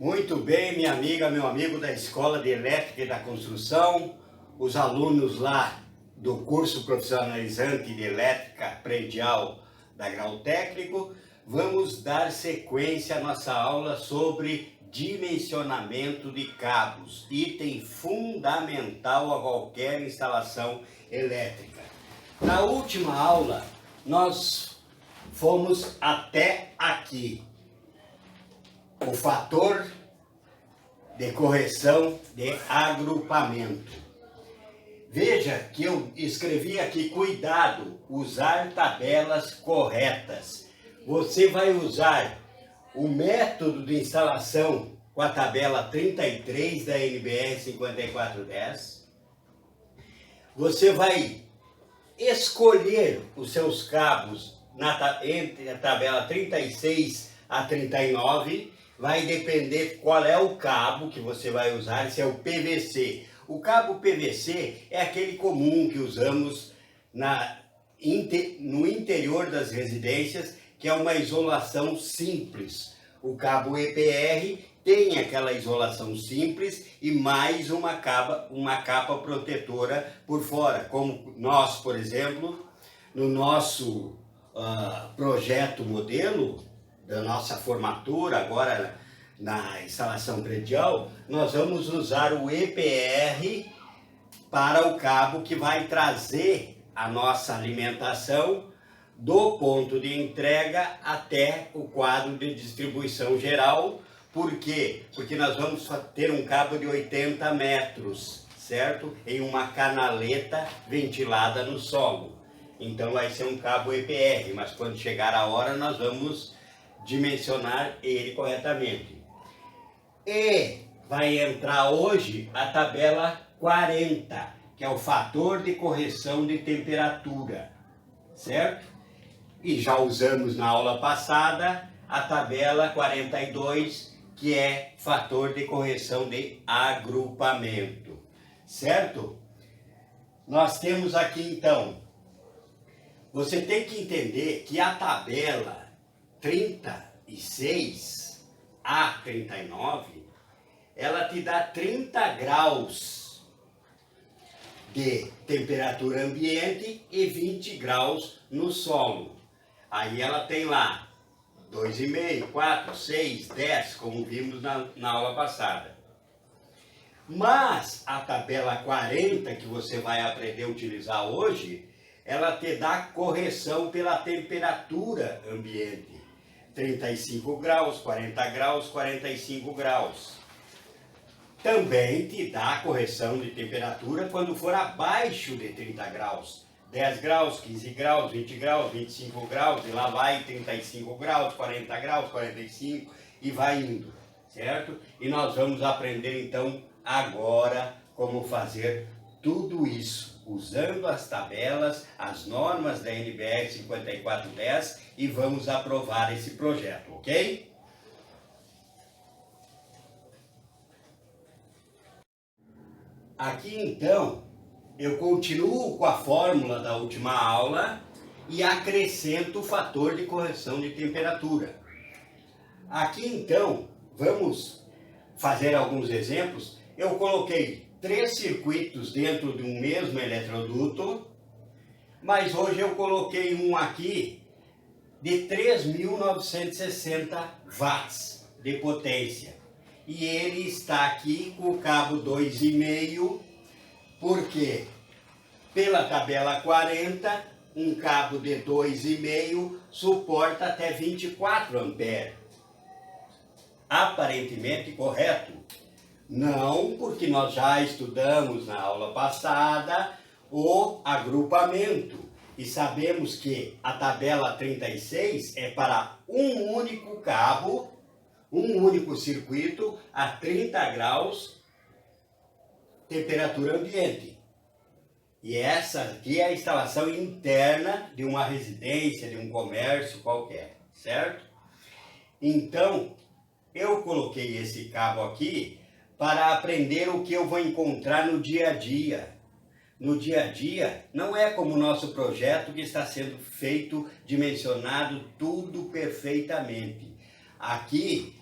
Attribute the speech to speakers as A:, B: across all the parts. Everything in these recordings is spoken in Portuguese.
A: Muito bem, minha amiga, meu amigo da Escola de Elétrica e da Construção, os alunos lá do curso profissionalizante de Elétrica Predial da Grau Técnico, vamos dar sequência à nossa aula sobre dimensionamento de cabos, item fundamental a qualquer instalação elétrica. Na última aula, nós fomos até aqui. O fator de correção de agrupamento. Veja que eu escrevi aqui, cuidado, usar tabelas corretas. Você vai usar o método de instalação com a tabela 33 da NBR 5410. Você vai escolher os seus cabos entre a tabela 36 a 39. Vai depender qual é o cabo que você vai usar, se é o PVC. O cabo PVC é aquele comum que usamos no interior das residências, que é uma isolação simples. O cabo EPR tem aquela isolação simples e mais uma capa protetora por fora, como nós, por exemplo, no nosso projeto modelo, da nossa formatura, agora na instalação predial, nós vamos usar o EPR para o cabo que vai trazer a nossa alimentação do ponto de entrega até o quadro de distribuição geral. Por quê? Porque nós vamos ter um cabo de 80 metros, certo? Em uma canaleta ventilada no solo. Então vai ser um cabo EPR, mas quando chegar a hora nós vamos dimensionar ele corretamente. E vai entrar hoje a tabela 40, que é o fator de correção de temperatura, certo? E já usamos na aula passada a tabela 42, que é fator de correção de agrupamento, certo? Nós temos aqui então, você tem que entender que a tabela 36 a 39, ela te dá 30 graus de temperatura ambiente e 20 graus no solo. Aí ela tem lá 2,5, 4, 6, 10, como vimos na aula passada. Mas a tabela 40, que você vai aprender a utilizar hoje, ela te dá correção pela temperatura ambiente. 35 graus, 40 graus, 45 graus. Também te dá correção de temperatura quando for abaixo de 30 graus. 10 graus, 15 graus, 20 graus, 25 graus, e lá vai 35 graus, 40 graus, 45 e vai indo, certo? E nós vamos aprender então agora como fazer tudo isso, usando as tabelas, as normas da NBR 5410, e vamos aprovar esse projeto, ok? Aqui então, eu continuo com a fórmula da última aula e acrescento o fator de correção de temperatura. Aqui então, vamos fazer alguns exemplos. Eu coloquei 3 circuitos dentro de um mesmo eletroduto, mas hoje eu coloquei um aqui de 3.960 watts de potência. E ele está aqui com o cabo 2,5, porque pela tabela 40, um cabo de 2,5 suporta até 24 amperes. Aparentemente correto? Não, porque nós já estudamos na aula passada o agrupamento e sabemos que a tabela 36 é para um único cabo, um único circuito a 30 graus temperatura ambiente. E essa aqui é a instalação interna de uma residência, de um comércio qualquer, certo? Então, eu coloquei esse cabo aqui para aprender o que eu vou encontrar no dia a dia. No dia a dia, não é como o nosso projeto que está sendo feito, dimensionado tudo perfeitamente. Aqui,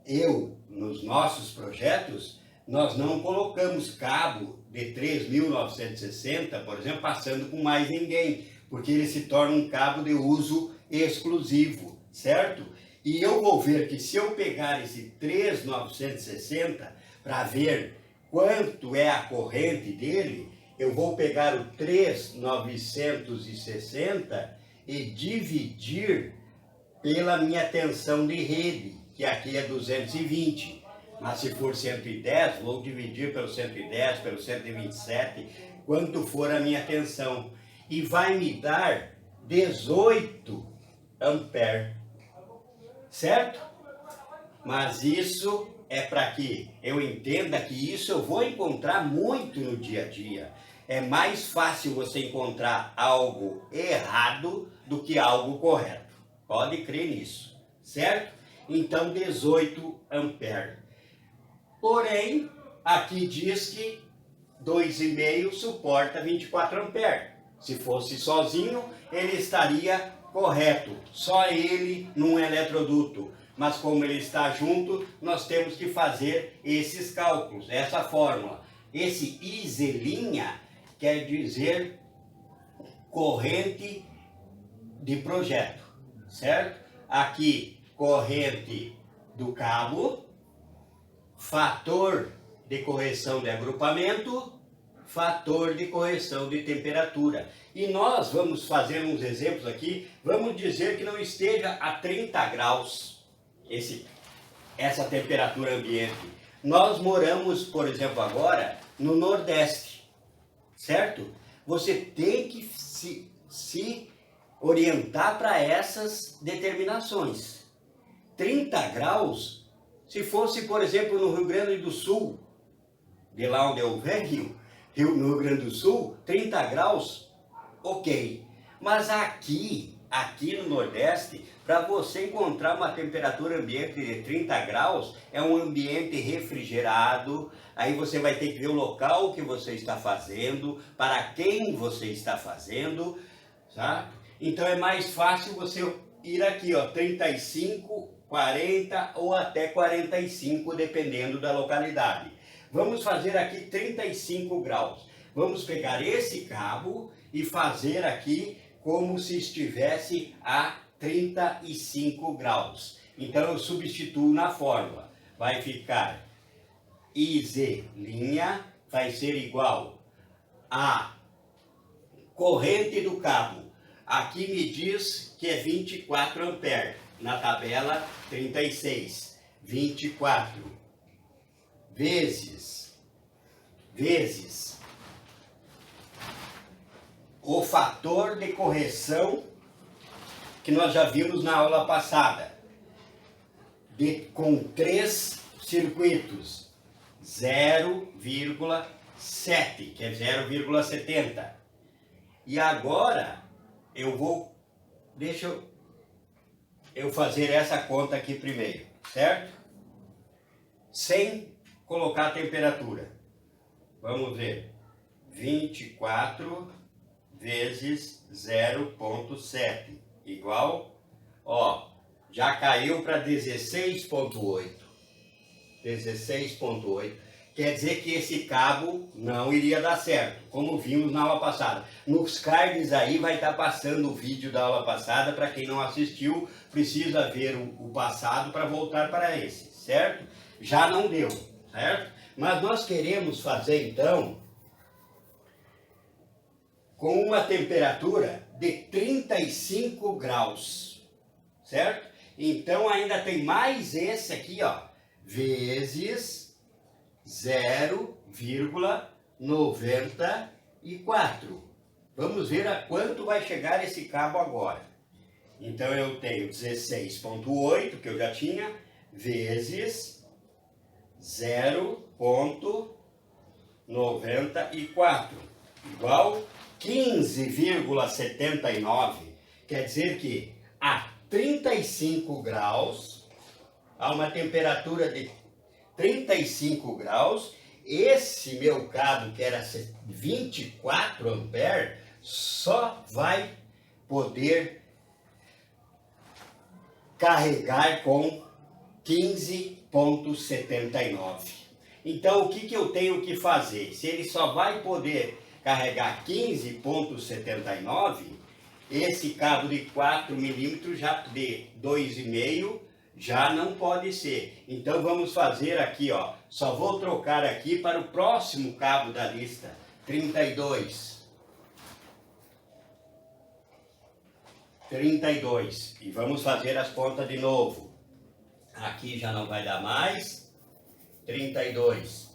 A: eu nos nossos projetos, nós não colocamos cabo de 3.960, por exemplo, passando com mais ninguém, porque ele se torna um cabo de uso exclusivo, certo? E eu vou ver que se eu pegar esse 3.960 para ver quanto é a corrente dele, eu vou pegar o 3.960 e dividir pela minha tensão de rede, que aqui é 220. Mas se for 110, vou dividir pelo 110, pelo 127, quanto for a minha tensão. E vai me dar 18 amperes, certo? Mas isso é para que eu entenda que isso eu vou encontrar muito no dia a dia. É mais fácil você encontrar algo errado do que algo correto. Pode crer nisso, certo? Então 18 amperes. Porém, aqui diz que 2,5 suporta 24 amperes. Se fosse sozinho, ele estaria correto, só ele num eletroduto. Mas como ele está junto, nós temos que fazer esses cálculos, essa fórmula. Esse IZ' quer dizer corrente de projeto, certo? Aqui, corrente do cabo, fator de correção de agrupamento, fator de correção de temperatura. E nós vamos fazer uns exemplos aqui, vamos dizer que não esteja a 30 graus essa temperatura ambiente. Nós moramos, por exemplo, agora no Nordeste, certo? Você tem que se orientar para essas determinações. 30 graus, se fosse, por exemplo, no Rio Grande do Sul, de lá onde eu venho, no Rio Grande do Sul, 30 graus, ok. Mas aqui no Nordeste, para você encontrar uma temperatura ambiente de 30 graus, é um ambiente refrigerado, aí você vai ter que ver o local que você está fazendo, para quem você está fazendo, sabe? Então é mais fácil você ir aqui, ó, 35, 40 ou até 45, dependendo da localidade. Vamos fazer aqui 35 graus. Vamos pegar esse cabo e fazer aqui como se estivesse a 35 graus. Então eu substituo na fórmula. Vai ficar IZ' vai ser igual a corrente do cabo. Aqui me diz que é 24 amperes. Na tabela 36, 24 vezes o fator de correção que nós já vimos na aula passada, com 3 circuitos, 0,7, que é 0,70. E agora deixa eu fazer essa conta aqui primeiro, certo? Sem colocar a temperatura. Vamos ver. 24 vezes 0,7 igual, ó, já caiu para 16,8. 16,8. Quer dizer que esse cabo não iria dar certo, como vimos na aula passada. Nos cards aí vai estar passando o vídeo da aula passada, para quem não assistiu, precisa ver o passado para voltar para esse, certo? Já não deu, certo? Mas nós queremos fazer então com uma temperatura de 35 graus, certo? Então ainda tem mais esse aqui, ó, vezes 0,94. Vamos ver a quanto vai chegar esse cabo agora. Então eu tenho 16,8, que eu já tinha, vezes 0,94, igual 15,79. Quer dizer que a 35 graus, a uma temperatura de 35 graus, esse meu cabo, que era 24 amperes, só vai poder carregar com 15 15,79. Então, o que eu tenho que fazer? Se ele só vai poder carregar 15,79, esse cabo de 4 milímetros já de 2,5 já não pode ser. Então vamos fazer aqui, ó, só vou trocar aqui para o próximo cabo da lista, 32. 32. E vamos fazer as contas de novo. Aqui já não vai dar mais. 32.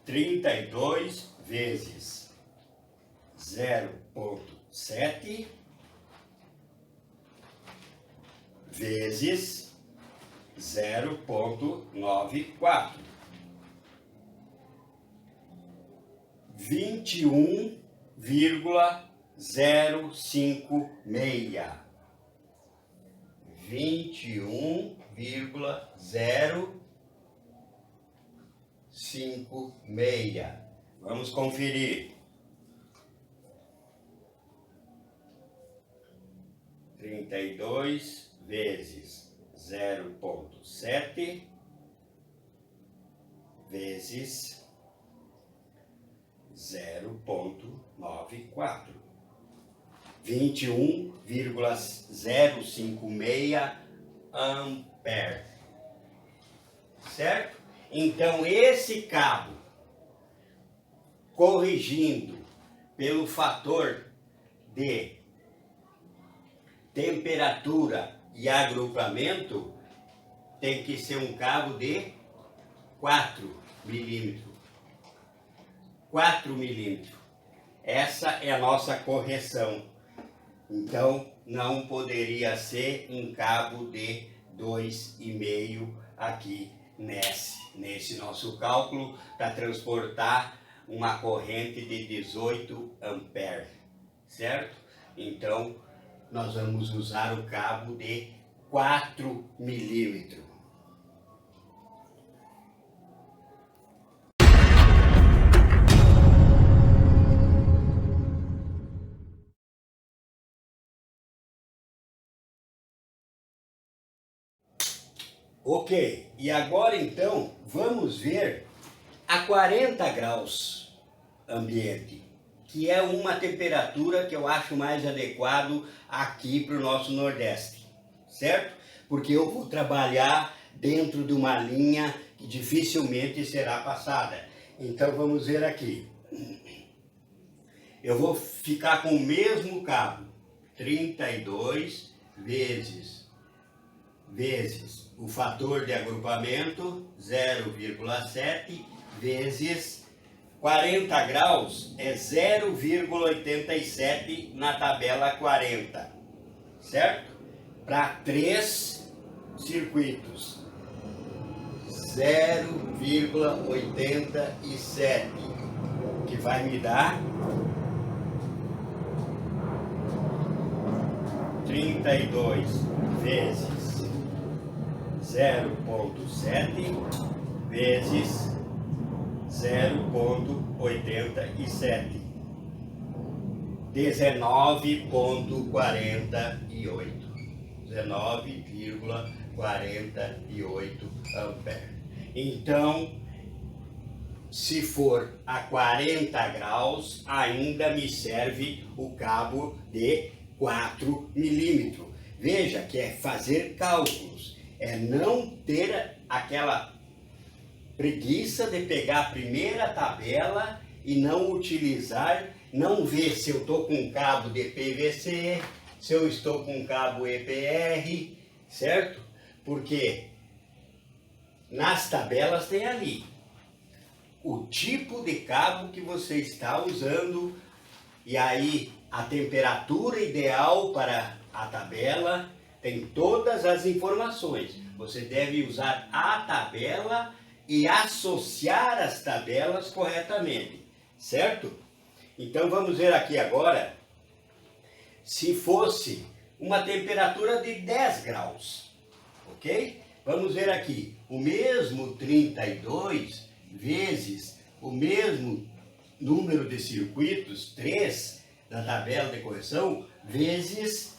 A: 32 vezes 0,7 vezes 0,94. 21,056. 21,056. Vamos conferir. 32 vezes 0,7 vezes 0,94. 21,056 ampere. Certo? Então esse cabo, corrigindo pelo fator de temperatura e agrupamento, tem que ser um cabo de 4 milímetros. 4 milímetros. Essa é a nossa correção. Então, não poderia ser um cabo de 2,5 aqui nesse nosso cálculo para transportar uma corrente de 18 amperes, certo? Então, nós vamos usar o cabo de 4 milímetros. Ok, e agora então vamos ver a 40 graus ambiente, que é uma temperatura que eu acho mais adequado aqui para o nosso Nordeste, certo? Porque eu vou trabalhar dentro de uma linha que dificilmente será passada. Então vamos ver aqui. Eu vou ficar com o mesmo cabo, 32 vezes o fator de agrupamento, 0,7 vezes 40 graus é 0,87 na tabela 40, certo? Para 3 circuitos, 0,87, que vai me dar 32 vezes 0,7 vezes 0,87, 19,48, 19,48 amperes. Então, se for a 40 graus, ainda me serve o cabo de 4 milímetros. Veja que é fazer cálculos, é não ter aquela preguiça de pegar a primeira tabela e não utilizar, não ver se eu estou com cabo de PVC, se eu estou com cabo EPR, certo? Porque nas tabelas tem ali o tipo de cabo que você está usando e aí a temperatura ideal para a tabela, tem todas as informações. Você deve usar a tabela e associar as tabelas corretamente, certo? Então vamos ver aqui agora, se fosse uma temperatura de 10 graus, ok? Vamos ver aqui, o mesmo 32 vezes o mesmo número de circuitos, 3, da tabela de correção, vezes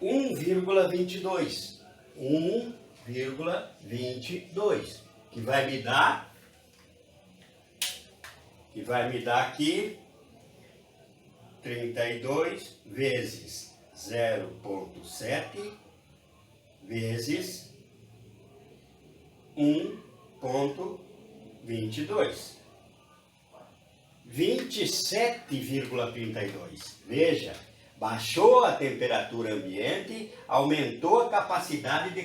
A: 1,22. 1,22. Que vai me dar aqui 32 vezes 0,7 vezes 1,22. 27,32. Veja, baixou a temperatura ambiente, aumentou a capacidade de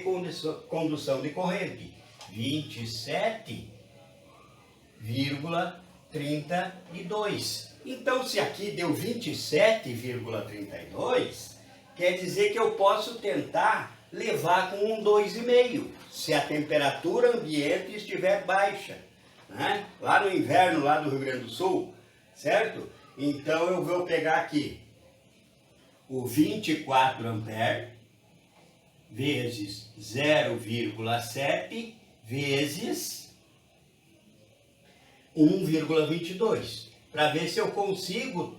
A: condução de corrente. 27,32. Então, se aqui deu 27,32, quer dizer que eu posso tentar levar com um 2,5, se a temperatura ambiente estiver baixa, né? Lá no inverno, lá do Rio Grande do Sul, certo? Então, eu vou pegar aqui o 24 ampere vezes 0,7 vezes 1,22, para ver se eu consigo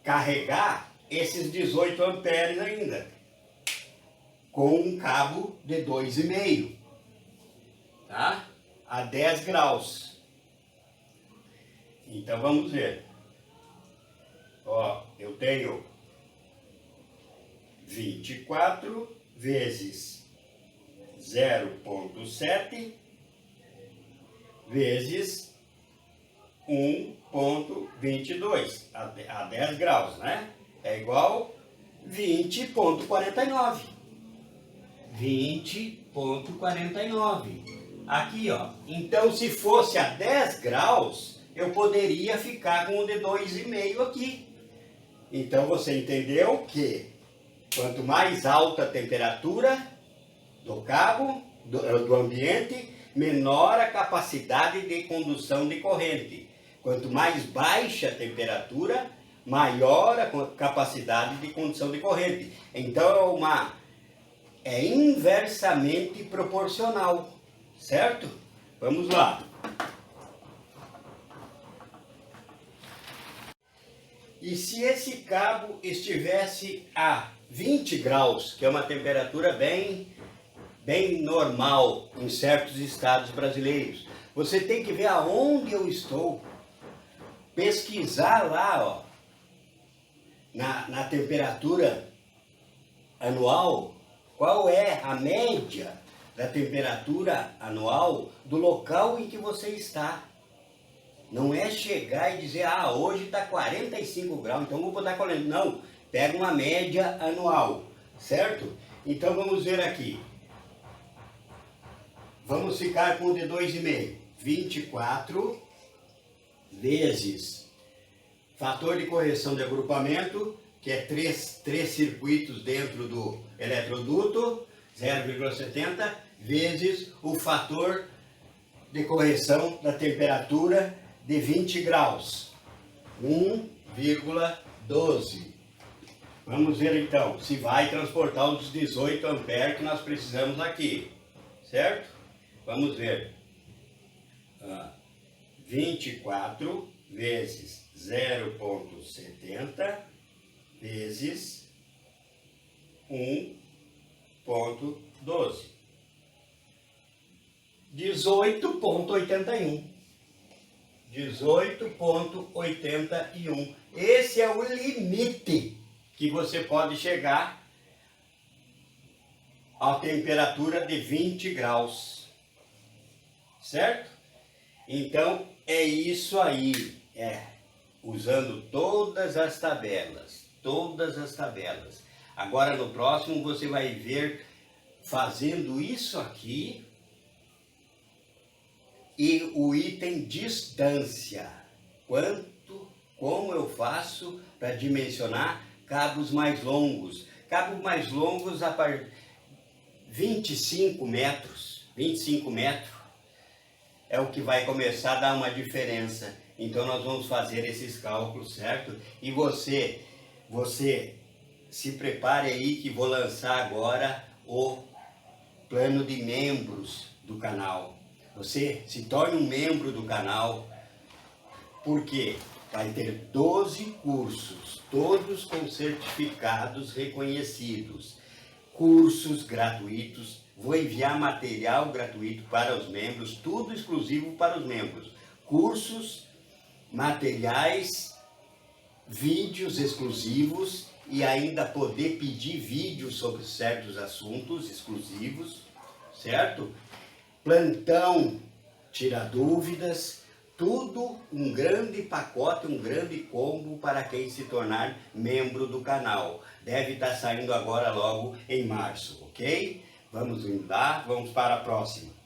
A: carregar esses 18 amperes ainda, com um cabo de 2,5, tá? A 10 graus. Então vamos ver. Ó, eu tenho 24 vezes 0,7 vezes 1,22 a 10 graus, né? É igual 20,49. 20,49. Aqui, ó. Então, se fosse a 10 graus, eu poderia ficar com o de 2,5 aqui. Então, você entendeu que quanto mais alta a temperatura do cabo, do ambiente, menor a capacidade de condução de corrente. Quanto mais baixa a temperatura, maior a capacidade de condução de corrente. Então é inversamente proporcional, certo? Vamos lá. E se esse cabo estivesse a 20 graus, que é uma temperatura bem normal em certos estados brasileiros, você tem que ver aonde eu estou, pesquisar lá, ó, na temperatura anual, qual é a média da temperatura anual do local em que você está. Não é chegar e dizer, ah, hoje está 45 graus, então vou botar 40. Não, pega uma média anual, certo? Então vamos ver aqui. Vamos ficar com o de 2,5. 24 vezes fator de correção de agrupamento, que é 3 circuitos dentro do eletroduto, 0,70, vezes o fator de correção da temperatura de 20 graus, 1,12. Vamos ver então se vai transportar os 18 amperes que nós precisamos aqui, certo? Vamos ver. 24 vezes 0,70 vezes 1,12. 18,81. 18,81. Esse é o limite que você pode chegar à temperatura de 20 graus. Certo? Então, é isso aí. Usando todas as tabelas. Todas as tabelas. Agora, no próximo, você vai ver fazendo isso aqui e o item distância. Como eu faço para dimensionar cabos mais longos. Cabos mais longos a partir de 25 metros. 25 metros é o que vai começar a dar uma diferença. Então nós vamos fazer esses cálculos, certo? E você se prepare aí que vou lançar agora o plano de membros do canal. Você se torne um membro do canal, porque vai ter 12 cursos, todos com certificados reconhecidos. cursos gratuitos, vou enviar material gratuito para os membros, tudo exclusivo para os membros. Cursos, materiais, vídeos exclusivos e ainda poder pedir vídeos sobre certos assuntos exclusivos, certo? Plantão, tirar dúvidas, tudo um grande pacote, um grande combo para quem se tornar membro do canal. Deve estar saindo agora logo em março, ok? Vamos lá, vamos para a próxima.